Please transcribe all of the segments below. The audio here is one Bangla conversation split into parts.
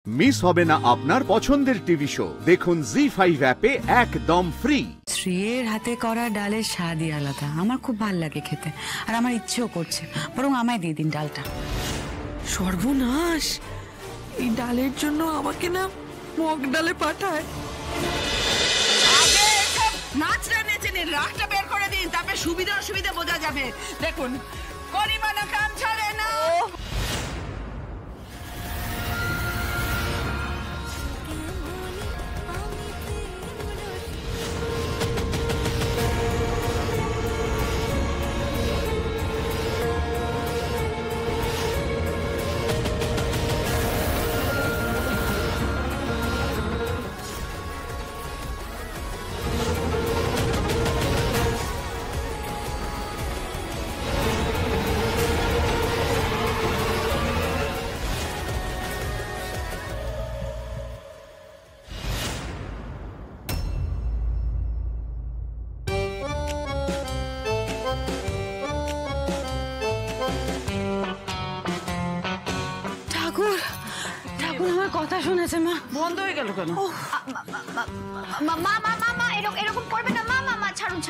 মিস হবে না আপনার পছন্দের টিভি শো। দেখুন জি5 অ্যাপে একদম ফ্রি। শ্রীয়ের হাতে করা ডালের স্বাদই আলাদা, আমার খুব ভাল লাগে খেতে, আর আমার ইচ্ছেও করছে, বরং আমায় দিয়ে দিন ডালটা। সর্বনাশ, এই ডালের জন্য আমাকে না মগ ডালে পাঠায়। আগে নাচটা নেচে নিন, রাগটা বের করে দিন, তারপরে সুবিধা অসুবিধা বোঝা যাবে। দেখুন করিমানা কাম ছাড়ে না। কথা শুনেছে মা, বন্ধ হয়ে গেল কেন? এরকম করবে না। মা ছাড়ুন।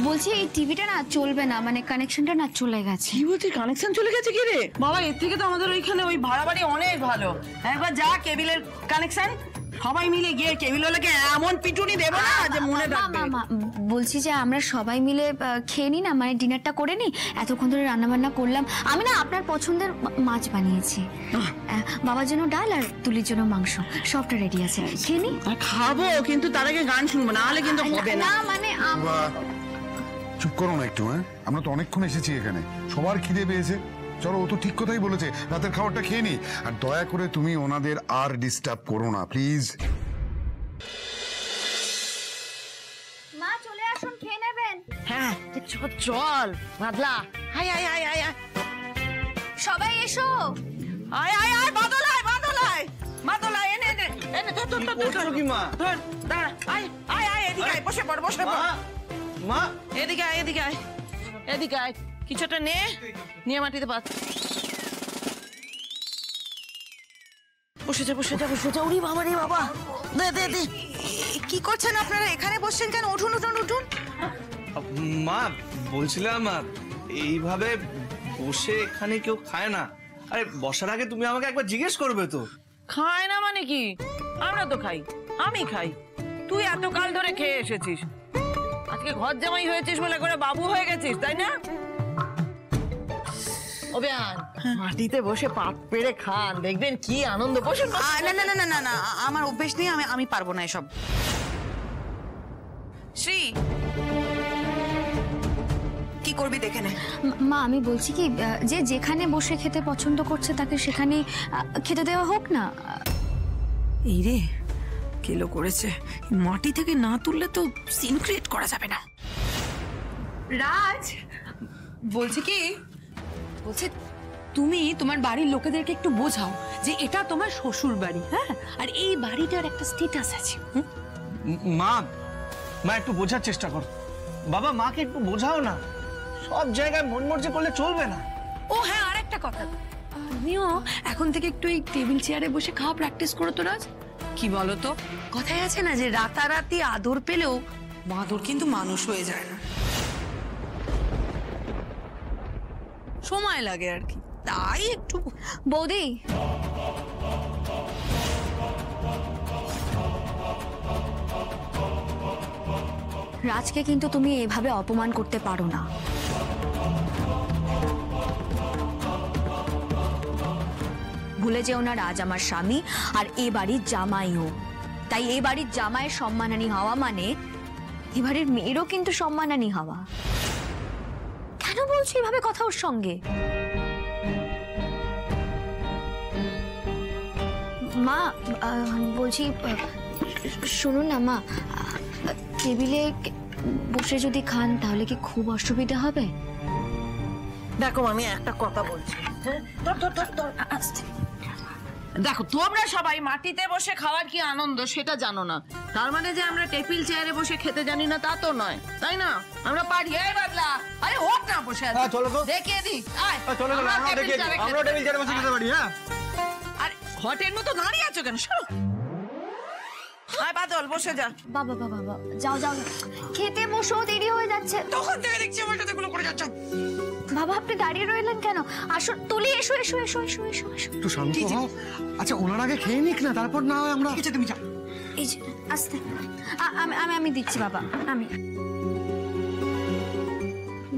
বলছি এই টিভিটা না চলবে না, মানে কানেকশনটা না চলে গেছে। কি বলছিস, কানেকশন চলে গেছে? কি রে বাবা, এর থেকে তো আমাদের ওইখানে ওই ভাড়া বাড়ি অনেক ভালো। একবার যা কেবিলের কানেকশন, সবাই মিলে গিয়ে কেবিলওয়ালাকে এমন পিটুনি দেব না যে মনে রাখবে। বলছি যে আমরা সবাই মিলে খেয়ে নি না, মানে ডিনারটা করে নি। এতক্ষণ ধরে রান্না বান্না করলাম, আমি না আপনার পছন্দের মাছ বানিয়েছি। বাবার জন্য ডাল আর তুলির জন্য মাংস, সবটা রেডি আছে, খেয়ে নি। খাবো, কিন্তু তার আগে গান শুনবো, না হলে কিন্তু হবে না। মানে চুপ করো না একটু। আমরা তো অনেকক্ষণ এসেছি এখানে, সবার খিদে পেয়েছে। চলো, ও তো ঠিক কথাই বলেছে, রাতের খাবারটা খেয়ে নি। আর দয়া করে তুমি ওনাদের আর ডিস্টার্ব করো না প্লিজ। মা চলে আসুন, খেয়ে নেবেন। হ্যাঁ চল বাদলা, আয় সবাই এসো। আয় বাদলায় এনে ধর কি মা, ধর দাঁড়া, আয় এদিকে আয়, বসে পড় মা, এদিকে আয় কিছুটা নিয়ে মাটিতে পাত। বসে যা। উড়ি বাবা রে বাবা, দে। কি করছেন আপনারা এখানে? বসছেন কেন? উঠুন। মা বলছিলাম, এইভাবে বসে এখানে কেউ খায় না। আরে বসার আগে তুমি আমাকে একবার জিজ্ঞেস করবে তো। খায় না মানে কি? আমরা তো খাই, আমি খাই। তুই এত কাল ধরে খেয়ে এসেছিস, আজকে ঘর জামাই হয়েছিস বলে করে বাবু হয়ে গেছিস, তাই না? মাটিতে বসে পাত পেড়ে খান, দেখবেন কি আনন্দ। বসে না, আমার অভ্যেস নেই, আমি পারবো না এসব। শ্রী, কি করবি দেখে নে। মা আমি বলছি কি, যে যেখানে বসে খেতে পছন্দ করছে তাকে সেখানে খেতে দেওয়া হোক না। এই রে, কেলো করেছে। মাটি থেকে না তুললে তো সিন ক্রিয়েট করা যাবে না। রাজ বলছি তুমি তোমার বাড়ির লোকেদেরকে একটু বোঝাও যে এটা তোমার শ্বশুর বাড়ি, হ্যাঁ, আর এই বাড়িটার একটা স্ট্যাটাস আছে। মা একটু বোঝার চেষ্টা করো। বাবা, মাকে একটু বোঝাও না, সব জায়গায় মন মর্জি করলে চলবে না। ও হ্যাঁ, আর একটা কথা, তুমিও এখন থেকে একটু এই টেবিল চেয়ারে বসে খাওয়া প্র্যাকটিস করো তো রাজ। কি বলো তো, কথায় আছে না যে রাতারাতি আদর পেলেও বাঁদর কিন্তু মানুষ হয়ে যায় না, সময় লাগে আর কি। তাই একটু। বৌদি, রাজকে কিন্তু তুমি এভাবে অপমান করতে পারো না। ভুলে যেও না, রাজ আমার স্বামী আর এ বাড়ির জামাইও। তাই এ বাড়ির জামাইয়ের সম্মানহানি হওয়া মানে এ বাড়ির মেয়েরও কিন্তু সম্মানহানি হওয়া। কেন বলছো এভাবে কথা ওর সঙ্গে? মা বলছি, শুনুন না মা, টেবিলে বসে যদি খান তাহলে কি খুব অসুবিধা হবে? দেখো আমি একটা কথা বলছি, দেখো তোমরা সবাই মাটিতে বসে খাওয়ার কি আনন্দ সেটা জানো না, তার মানে যে আমরা টেবিল চেয়ারে বসে খেতে জানি না তা তো নয়, তাই না? আমরা পারি। এই বাদলা, আরে হোক না বসে আছে, দেখিয়ে দি। চলো আমরা টেবিল চেয়ারে বসে খেতে পারি। হ্যাঁ, আর ঘটের মতো দাঁড়িয়ে আছো কেন? সরো। আয় বাদল, বসে যা। বাবা বাবা বাবা, যাও যাও, খেতে বসো, দেরি হয়ে যাচ্ছে। তখন থেকে দেখছি আমার সাথে এগুলো করে যাচ্ছ। বাবা আপনি দাঁড়িয়ে রইলেন কেন? আসো, তুলি, এসো এসো এসো এসো এসো এসো। একটু শান্ত হও। আচ্ছা ওনার আগে খেয়ে নিক না, তারপর না হয় আমরা। তুমি যাও। এই যে আস্তে, আমি আমি আমি দিচ্ছি বাবা, আমি।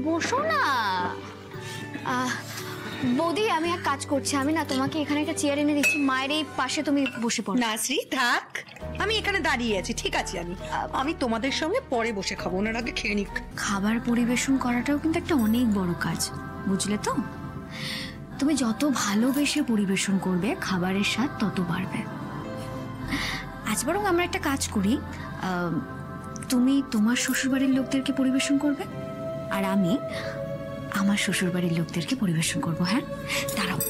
বসো না। বৌদি, আমি এক কাজ করছি, আমি না তোমাকে এখানে একটা চেয়ার এনে দিচ্ছি, মায়ের এই পাশে তুমি বসে পড়ো। না শ্রী, থাক, আমি এখানে দাঁড়িয়ে আছি, ঠিক আছে। আমি তোমাদের সঙ্গে পরে বসে খাবো, ওনার আগে খেয়ে নিক। খাবার পরিবেশন করাটাও কিন্তু একটা অনেক বড় কাজ, বুঝলে তো? তুমি যত ভালোবেসে পরিবেশন করবে, খাবারের স্বাদ তত বাড়বে। আজ বরং আমরা একটা কাজ করি, তুমি তোমার শ্বশুরবাড়ির লোকদেরকে পরিবেশন করবে, আর আমি আমার শ্বশুরবাড়ির লোকদেরকে পরিবেশন করব। হ্যাঁ, দাঁড়াও।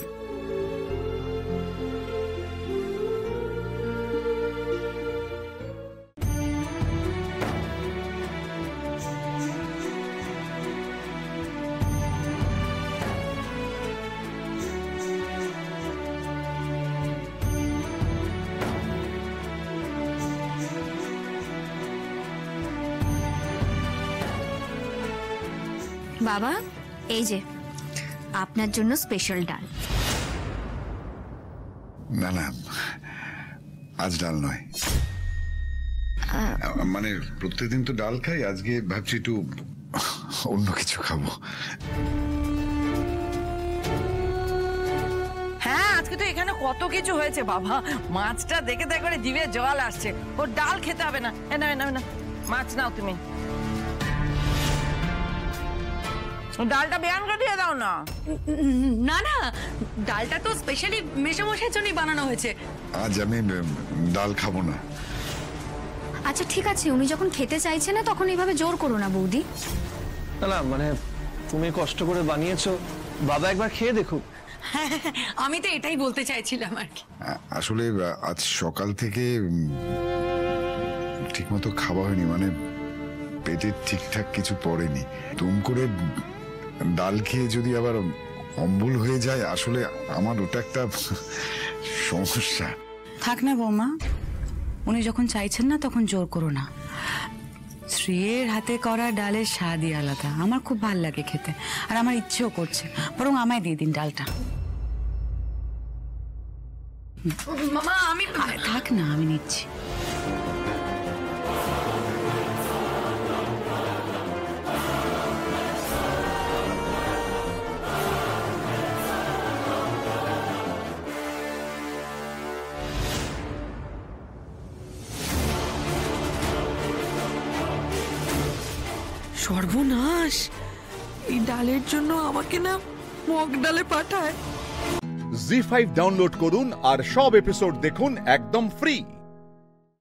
বাবা, এই যে আপনার জন্য স্পেশাল ডাল। না না, আজ ডাল নয়। মানে প্রত্যেকদিন তো ডাল খাই, আজকে ভাবছি একটু অন্য কিছু খাবো। হ্যাঁ, আজকে তো এখানে কত কিছু হয়েছে বাবা। মাছটা দেখে তো একবারে জিভে জল আসছে। ওর ডাল খেতে হবে না। না না না, মাছ নাও তুমি। ডালটা বেয়ান করে দিয়ে দাও না। না না, ডালটা তো স্পেশালি মেশামশাইয়ের জন্যই বানানো হয়েছে। আজ আমি ডাল খাবো না। আচ্ছা ঠিক আছে, উনি যখন খেতে চাইছে না তখন এইভাবে জোর করো না বৌদি। না না, মানে তুমি কষ্ট করে বানিয়েছো, বাবা একবার খেয়ে দেখুক। আমি তো এটাই বলতে চাইছিলাম আর কি। আসলে আজ সকাল থেকে ঠিকমতো খাওয়া হয়নি, মানে পেটে ঠিকঠাক কিছু পড়েনি। তুম করে ডাল খেয়ে যদি আবার অম্বল হয়ে যায়, আসলে আমার ওটা একটা সমস্যা। থাক না বৌমা, উনি যখন চাইছেন না তখন জোর করো না। শ্রীয়ের হাতে করা ডালের স্বাদই আলাদা, আমার খুব ভাল লাগে খেতে, আর আমার ইচ্ছেও করছে। বরং আমায় দিয়ে দিন ডালটা। মামা আমি থাক না, আমি নিচ্ছি। সর্বনাশ, এই ডালের জন্য আমাকে না মগ ডালে পাঠায়। জি5 ডাউনলোড করুন আর সব এপিসোড দেখুন একদম ফ্রি।